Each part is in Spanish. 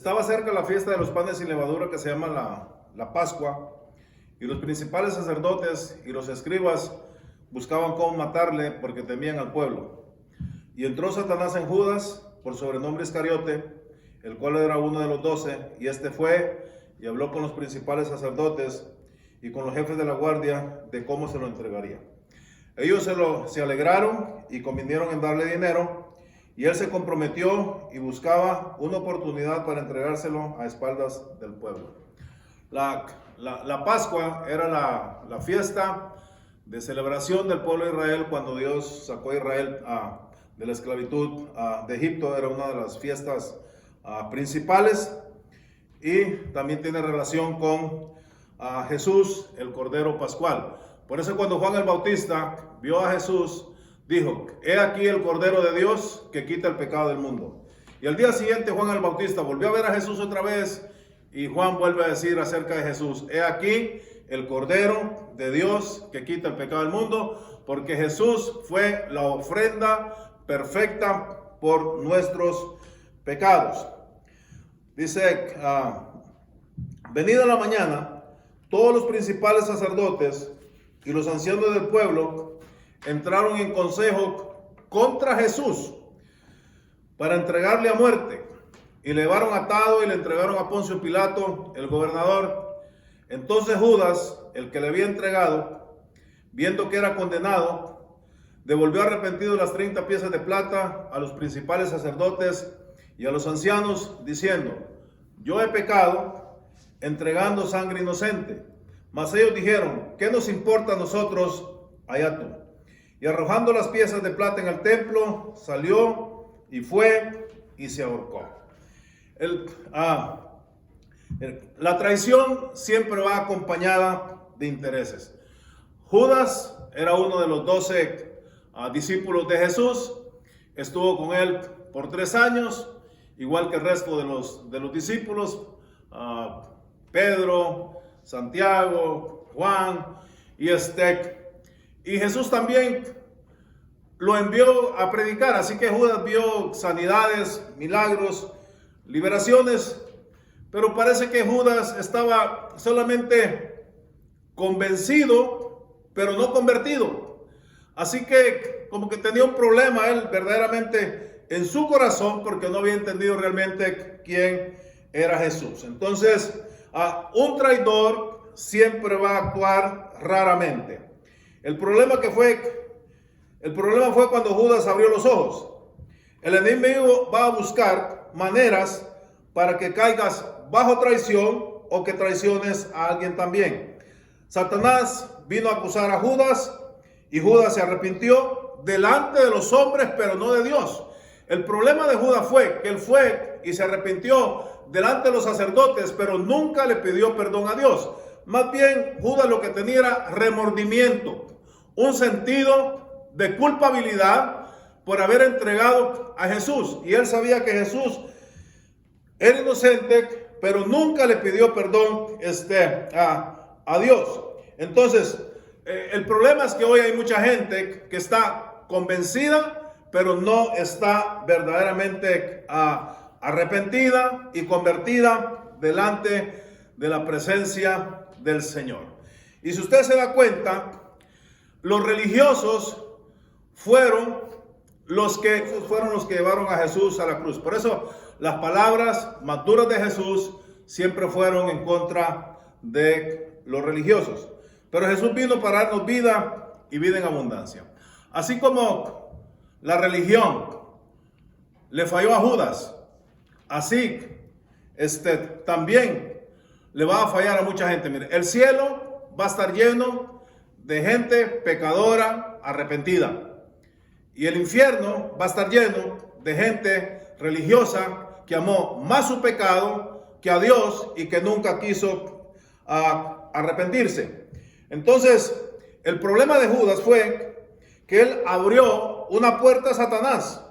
Estaba cerca la fiesta de los panes sin levadura que se llama la Pascua, y los principales sacerdotes y los escribas buscaban cómo matarle porque temían al pueblo. Y entró Satanás en Judas, por sobrenombre Iscariote, el cual era uno de los 12, y este fue y habló con los principales sacerdotes y con los jefes de la guardia de cómo se lo entregaría. Ellos se alegraron y convinieron en darle dinero, y él se comprometió y buscaba una oportunidad para entregárselo a espaldas del pueblo. La Pascua era la fiesta de celebración del pueblo de Israel cuando Dios sacó a Israel de la esclavitud de Egipto. Era una de las fiestas principales, y también tiene relación con Jesús, el Cordero Pascual. Por eso cuando Juan el Bautista vio a Jesús, dijo: he aquí el Cordero de Dios que quita el pecado del mundo. Y al día siguiente Juan el Bautista volvió a ver a Jesús otra vez, y Juan vuelve a decir acerca de Jesús: he aquí el Cordero de Dios que quita el pecado del mundo, porque Jesús fue la ofrenda perfecta por nuestros pecados. Dice, venida la mañana, todos los principales sacerdotes y los ancianos del pueblo entraron en consejo contra Jesús para entregarle a muerte, y le llevaron atado y le entregaron a Poncio Pilato, el gobernador. Entonces Judas, el que le había entregado, viendo que era condenado, devolvió arrepentido las 30 piezas de plata a los principales sacerdotes y a los ancianos, diciendo: yo he pecado entregando sangre inocente. Mas ellos dijeron: ¿qué nos importa a nosotros? Allá tú. Y arrojando las piezas de plata en el templo, salió y fue y se ahorcó. La traición siempre va acompañada de intereses. Judas era uno de los 12 discípulos de Jesús. Estuvo con él por 3 años, igual que el resto de los discípulos, Pedro, Santiago, Juan y Jesús también lo envió a predicar. Así que Judas vio sanidades, milagros, liberaciones, pero parece que Judas estaba solamente convencido, pero no convertido. Así que como que tenía un problema él verdaderamente en su corazón, porque no había entendido realmente quién era Jesús. Entonces, un traidor siempre va a actuar raramente. El problema fue cuando Judas abrió los ojos. El enemigo va a buscar maneras para que caigas bajo traición o que traiciones a alguien también. Satanás vino a acusar a Judas, y Judas se arrepintió delante de los hombres, pero no de Dios. El problema de Judas fue que él fue y se arrepintió delante de los sacerdotes, pero nunca le pidió perdón a Dios. Más bien, Judas lo que tenía era remordimiento, un sentido de culpabilidad por haber entregado a Jesús. Y él sabía que Jesús era inocente, pero nunca le pidió perdón a Dios. Entonces, el problema es que hoy hay mucha gente que está convencida, pero no está verdaderamente arrepentida y convertida delante de la presencia del Señor. Y si usted se da cuenta, los religiosos fueron los que llevaron a Jesús a la cruz. Por eso las palabras más duras de Jesús siempre fueron en contra de los religiosos. Pero Jesús vino para darnos vida y vida en abundancia. Así como la religión le falló a Judas, así también le va a fallar a mucha gente. Mire, el cielo va a estar lleno de gente pecadora arrepentida, y el infierno va a estar lleno de gente religiosa que amó más su pecado que a Dios y que nunca quiso arrepentirse. Entonces, el problema de Judas fue que él abrió una puerta a Satanás,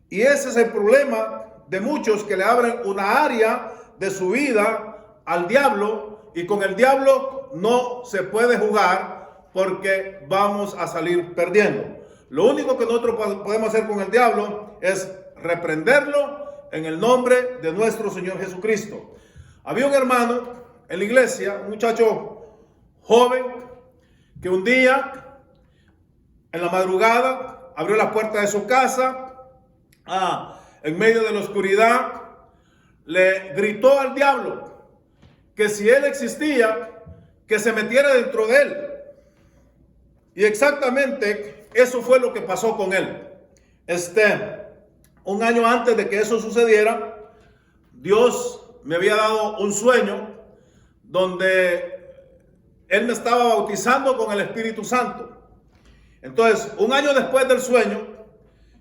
y ese es el problema de muchos, que le abren una área de su vida al diablo, y con el diablo no se puede jugar porque vamos a salir perdiendo. Lo único que nosotros podemos hacer con el diablo es reprenderlo, en el nombre de nuestro Señor Jesucristo. Había un hermano en la iglesia, un muchacho joven, que un día, en la madrugada, abrió la puerta de su casa, en medio de la oscuridad, le gritó al diablo que si él existía, que se metiera dentro de él. Y exactamente eso fue lo que pasó con él. Un año antes de que eso sucediera, Dios me había dado un sueño donde Él me estaba bautizando con el Espíritu Santo. Entonces, un año después del sueño,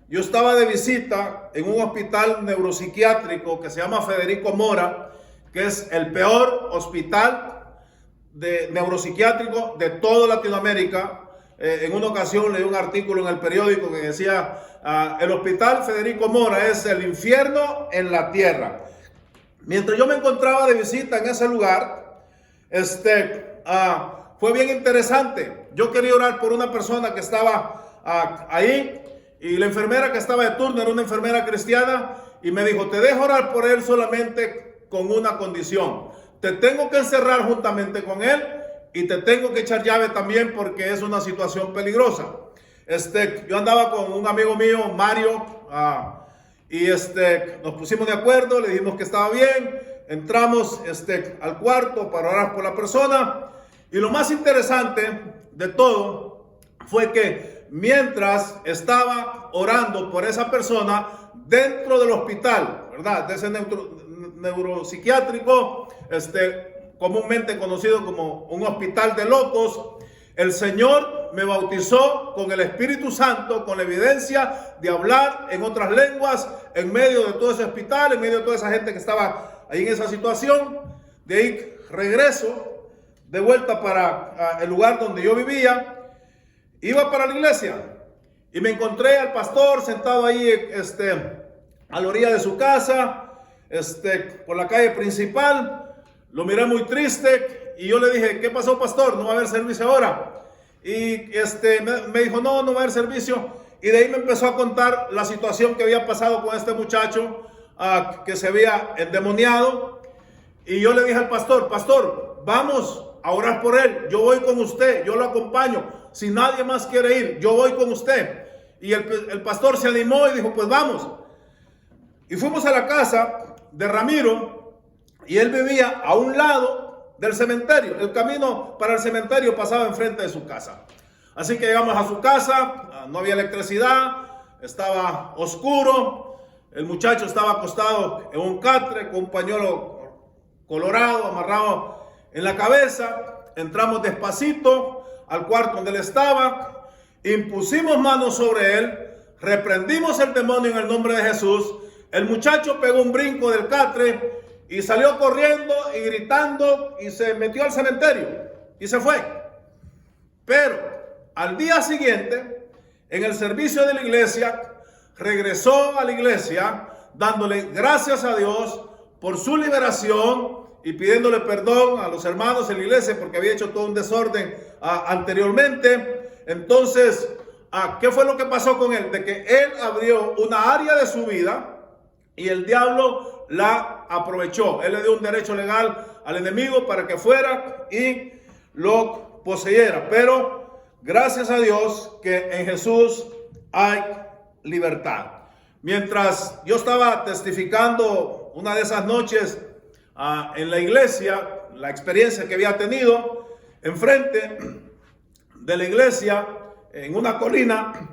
yo estaba de visita en un hospital neuropsiquiátrico que se llama Federico Mora, que es el peor hospital neuropsiquiátrico de toda Latinoamérica. En una ocasión leí un artículo en el periódico que decía, el hospital Federico Mora es el infierno en la tierra. Mientras yo me encontraba de visita en ese lugar, fue bien interesante. Yo quería orar por una persona que estaba ahí, y la enfermera que estaba de turno era una enfermera cristiana, y me dijo, te dejo orar por él solamente con una condición. Te tengo que encerrar juntamente con él y te tengo que echar llave también porque es una situación peligrosa. Yo andaba con un amigo mío, Mario, y nos pusimos de acuerdo, le dijimos que estaba bien, entramos al cuarto para orar por la persona, y lo más interesante de todo fue que mientras estaba orando por esa persona dentro del hospital, ¿verdad? De ese neuropsiquiátrico, comúnmente conocido como un hospital de locos, el Señor me bautizó con el Espíritu Santo, con la evidencia de hablar en otras lenguas, en medio de todo ese hospital, en medio de toda esa gente que estaba ahí en esa situación. De ahí regreso de vuelta para el lugar donde yo vivía. Iba para la iglesia y me encontré al pastor sentado ahí a la orilla de su casa, por la calle principal. Lo miré muy triste y yo le dije, ¿qué pasó, pastor? ¿No va a haber servicio ahora? Y me dijo, no va a haber servicio. Y de ahí me empezó a contar la situación que había pasado con este muchacho que se había endemoniado. Y yo le dije al pastor, vamos a orar por él. Yo voy con usted, yo lo acompaño. Si nadie más quiere ir, yo voy con usted. Y el pastor se animó y dijo, pues vamos. Y fuimos a la casa de Ramiro. Y él vivía a un lado del cementerio. El camino para el cementerio pasaba enfrente de su casa. Así que llegamos a su casa, no había electricidad, estaba oscuro. El muchacho estaba acostado en un catre con un pañuelo colorado amarrado en la cabeza. Entramos despacito al cuarto donde él estaba, impusimos manos sobre él, reprendimos el demonio en el nombre de Jesús. El muchacho pegó un brinco del catre y salió corriendo y gritando y se metió al cementerio y se fue. Pero al día siguiente, en el servicio de la iglesia, regresó a la iglesia dándole gracias a Dios por su liberación y pidiéndole perdón a los hermanos en la iglesia porque había hecho todo un desorden anteriormente. Entonces, ¿qué fue lo que pasó con él? De que él abrió una área de su vida y el diablo la aprovechó. Él le dio un derecho legal al enemigo para que fuera y lo poseyera. Pero gracias a Dios que en Jesús hay libertad. Mientras yo estaba testificando una de esas noches en la iglesia, la experiencia que había tenido, enfrente de la iglesia, en una colina,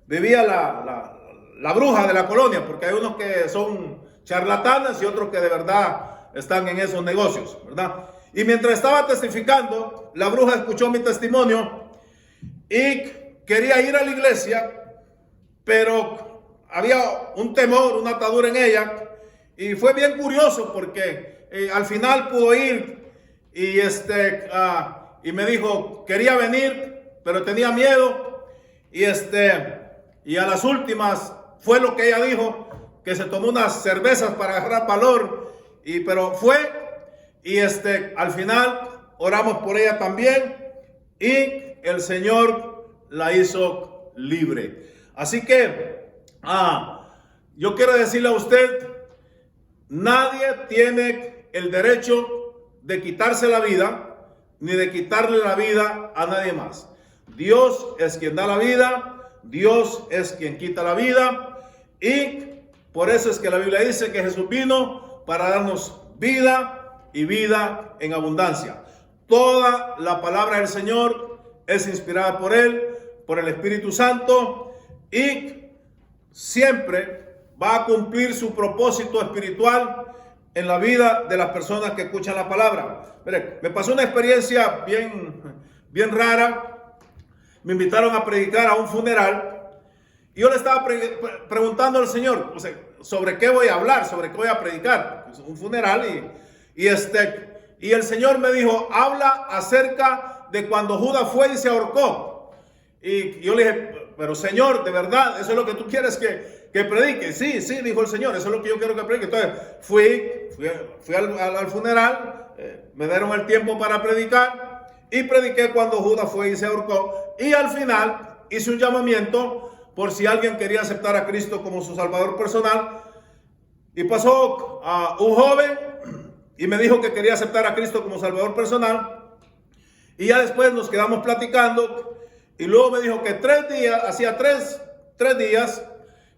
vivía la bruja de la colonia, porque hay unos que son charlatanes y otros que de verdad están en esos negocios, ¿verdad? Y mientras estaba testificando, la bruja escuchó mi testimonio y quería ir a la iglesia, pero había un temor, una atadura en ella, y fue bien curioso porque al final pudo ir y me dijo, quería venir, pero tenía miedo, y a las últimas fue lo que ella dijo, que se tomó unas cervezas para agarrar valor, pero fue, y al final oramos por ella también, y el Señor la hizo libre. Así que yo quiero decirle a usted, nadie tiene el derecho de quitarse la vida, ni de quitarle la vida a nadie más. Dios es quien da la vida, Dios es quien quita la vida, y por eso es que la Biblia dice que Jesús vino para darnos vida y vida en abundancia. Toda la palabra del Señor es inspirada por Él, por el Espíritu Santo, y siempre va a cumplir su propósito espiritual en la vida de las personas que escuchan la palabra. Mire, me pasó una experiencia bien rara. Me invitaron a predicar a un funeral y yo le estaba preguntando al Señor, o sea, sobre qué voy a hablar, sobre qué voy a predicar. Es un funeral y el Señor me dijo, habla acerca de cuando Judas fue y se ahorcó. Y yo le dije, pero Señor, de verdad, ¿eso es lo que tú quieres que predique? Sí, dijo el Señor, eso es lo que yo quiero que predique. Entonces fui al funeral, me dieron el tiempo para predicar y prediqué cuando Judas fue y se ahorcó. Y al final hice un llamamiento por si alguien quería aceptar a Cristo como su Salvador personal. Y pasó un joven y me dijo que quería aceptar a Cristo como Salvador personal. Y ya después nos quedamos platicando. Y luego me dijo que hacía tres días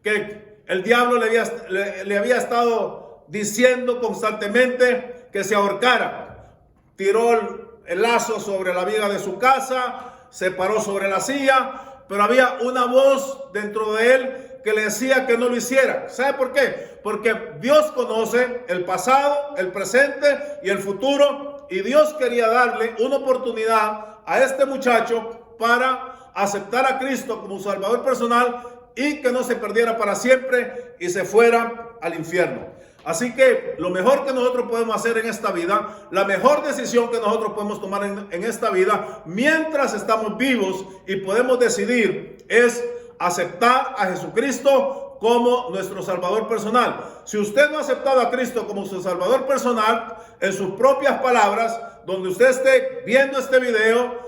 que el diablo le había estado diciendo constantemente que se ahorcara. Tiró el lazo sobre la viga de su casa, se paró sobre la silla, pero había una voz dentro de él que le decía que no lo hiciera. ¿Sabe por qué? Porque Dios conoce el pasado, el presente y el futuro, y Dios quería darle una oportunidad a este muchacho para aceptar a Cristo como Salvador personal y que no se perdiera para siempre y se fuera al infierno. Así que lo mejor que nosotros podemos hacer en esta vida, la mejor decisión que nosotros podemos tomar en esta vida, mientras estamos vivos y podemos decidir, es aceptar a Jesucristo como nuestro Salvador personal. Si usted no ha aceptado a Cristo como su Salvador personal, en sus propias palabras, donde usted esté viendo este video,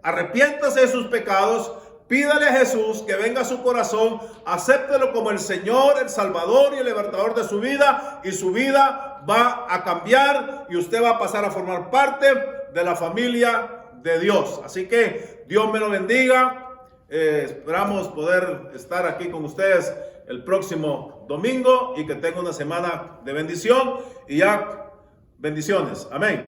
arrepiéntase de sus pecados, pídale a Jesús que venga a su corazón, acéptelo como el Señor, el Salvador y el libertador de su vida, y su vida va a cambiar y usted va a pasar a formar parte de la familia de Dios. Así que Dios me lo bendiga. Esperamos poder estar aquí con ustedes el próximo domingo y que tenga una semana de bendición y ya bendiciones. Amén.